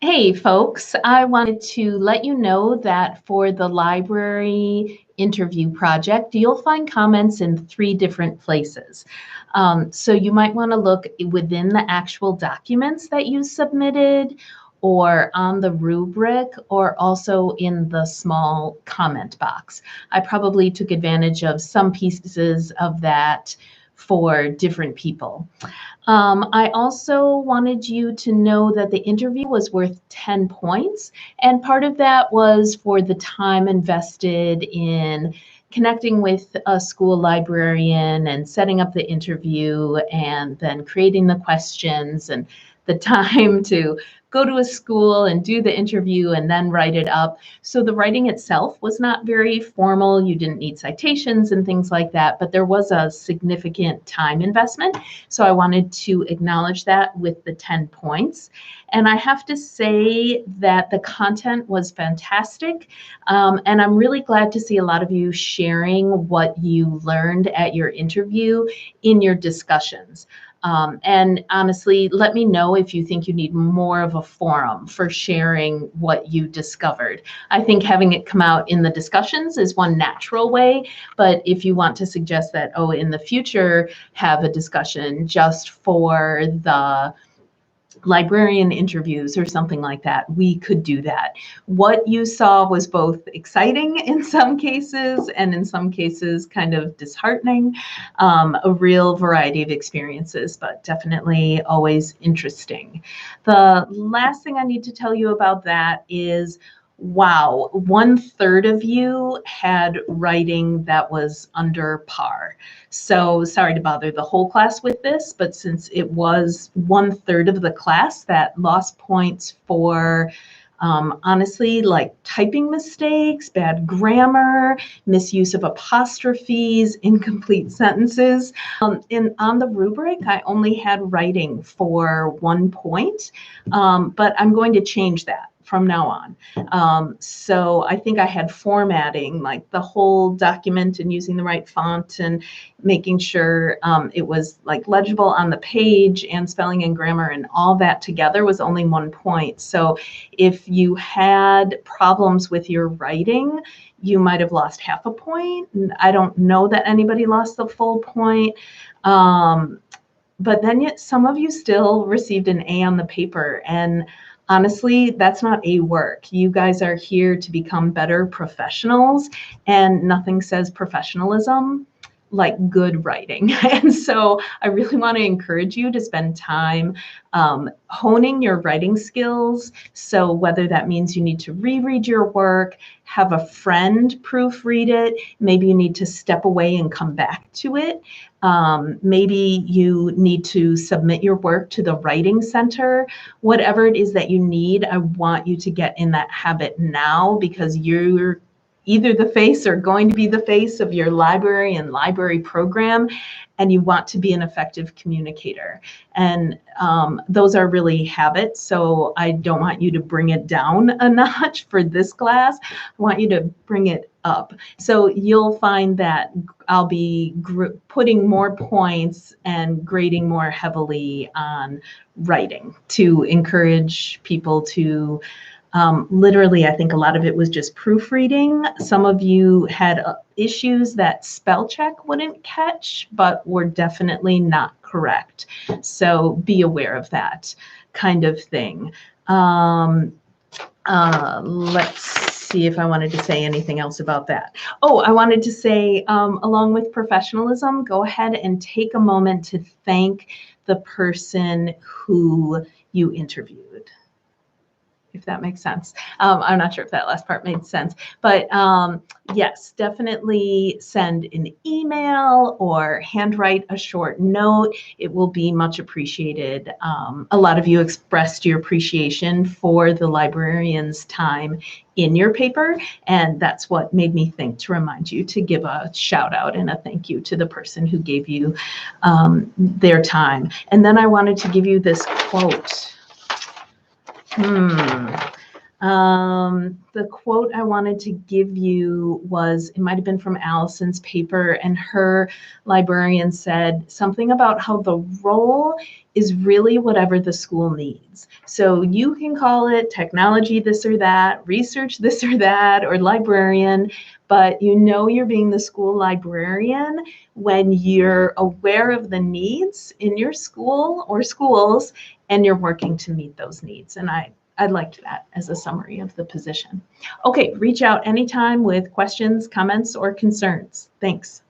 Hey folks, I wanted to let you know that for the library interview project, you'll find comments in 3 different places. So you might want to look within the actual documents that you submitted, or on the rubric, or also in the small comment box. I probably took advantage of some pieces of that for different people. I also wanted you to know that the interview was worth 10 points, and part of that was for the time invested in connecting with a school librarian and setting up the interview and then creating the questions and the time to go to a school and do the interview and then write it up. So the writing itself was not very formal. You didn't need citations and things like that, but there was a significant time investment. So I wanted to acknowledge that with the 10 points. And I have to say that the content was fantastic. And I'm really glad to see a lot of you sharing what you learned at your interview in your discussions. And honestly, let me know if you think you need more of a forum for sharing what you discovered. I think having it come out in the discussions is one natural way, but if you want to suggest that, oh, in the future, have a discussion just for the librarian interviews or something like that, we could do that. What you saw was both exciting in some cases and in some cases kind of disheartening, a real variety of experiences, but definitely always interesting. The last thing I need to tell you about that is, wow, 1/3 of you had writing that was under par. So sorry to bother the whole class with this, but since it was 1/3 of the class that lost points for honestly, like typing mistakes, bad grammar, misuse of apostrophes, incomplete sentences. On the rubric, I only had writing for 1 point, but I'm going to change that from now on. So I think I had formatting, like the whole document and using the right font and making sure it was like legible on the page, and spelling and grammar and all that together was only 1 point. So if you had problems with your writing, you might have lost half a point. I don't know that anybody lost the full point. But then yet some of you still received an A on the paper, and honestly, that's not A work. You guys are here to become better professionals, and nothing says professionalism like good writing. And so I really want to encourage you to spend time honing your writing skills. So whether that means you need to reread your work, have a friend proofread it, maybe you need to step away and come back to it. Maybe you need to submit your work to the writing center. Whatever it is that you need, I want you to get in that habit now, because you're either the face or going to be the face of your library and library program, and you want to be an effective communicator. And those are really habits, so I don't want you to bring it down a notch for this class. I want you to bring it up. So you'll find that I'll be putting more points and grading more heavily on writing to encourage people to literally, I think a lot of it was just proofreading. Some of you had issues that spell check wouldn't catch, but were definitely not correct. So be aware of that kind of thing. Let's see if I wanted to say anything else about that. Oh, I wanted to say, along with professionalism, go ahead and take a moment to thank the person who you interviewed, if that makes sense. I'm not sure if that last part made sense, but yes, definitely send an email or handwrite a short note. It will be much appreciated. A lot of you expressed your appreciation for the librarian's time in your paper, and that's what made me think to remind you to give a shout out and a thank you to the person who gave you their time. And then I wanted to give you this quote. The quote I wanted to give you was, it might have been from Allison's paper, and her librarian said something about how the role is really whatever the school needs. So you can call it technology this or that, research this or that, or librarian, but you know you're being the school librarian when you're aware of the needs in your school or schools and you're working to meet those needs. And I liked that as a summary of the position. Okay, reach out anytime with questions, comments, or concerns. Thanks.